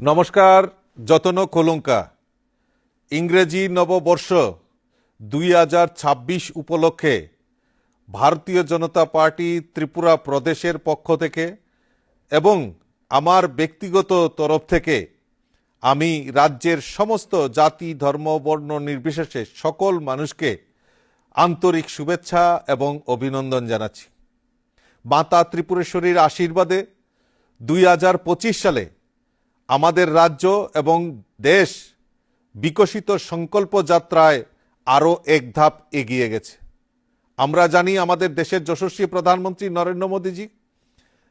নমস্কার। যতন কলঙ্কা ইংরেজি নববর্ষ 2026 উপলক্ষে ভারতীয় জনতা পার্টি ত্রিপুরা প্রদেশের পক্ষ থেকে এবং আমার ব্যক্তিগত তরফ থেকে আমি রাজ্যের সমস্ত জাতি ধর্ম বর্ণ নির্বিশেষে সকল মানুষকে আন্তরিক শুভেচ্ছা এবং অভিনন্দন জানাচ্ছি। মাতা ত্রিপুরেশ্বরীর আশীর্বাদে 2025 সালে আমাদের রাজ্য এবং দেশ বিকশিত সংকল্প যাত্রায় আরও এক ধাপ এগিয়ে গেছে। আমরা জানি আমাদের দেশের যশস্বী প্রধানমন্ত্রী নরেন্দ্র মোদীজি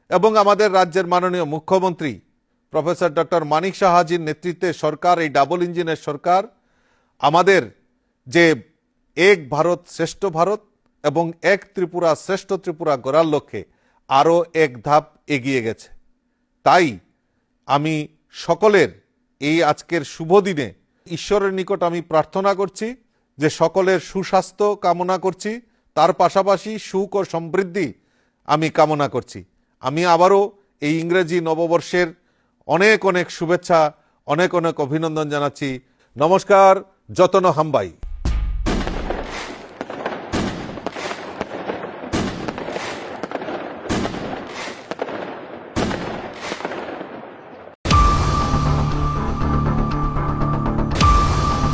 এবং আমাদের রাজ্যের মাননীয় মুখ্যমন্ত্রী প্রফেসর ডক্টর মানিক সাহাজির নেতৃত্বে সরকার, এই ডাবল ইঞ্জিনের সরকার আমাদের যে এক ভারত শ্রেষ্ঠ ভারত এবং এক ত্রিপুরা শ্রেষ্ঠ ত্রিপুরা গড়ার লক্ষ্যে আরও এক ধাপ এগিয়ে গেছে। তাই আমি সকলের এই আজকের শুভ দিনে ঈশ্বরের নিকট আমি প্রার্থনা করছি যে সকলের সুস্বাস্থ্য কামনা করছি, তার পাশাপাশি সুখ ও সমৃদ্ধি আমি কামনা করছি। আমি আবারও এই ইংরেজি নববর্ষের অনেক অনেক শুভেচ্ছা, অনেক অনেক অভিনন্দন জানাচ্ছি। নমস্কার। যতন হাম্বাই।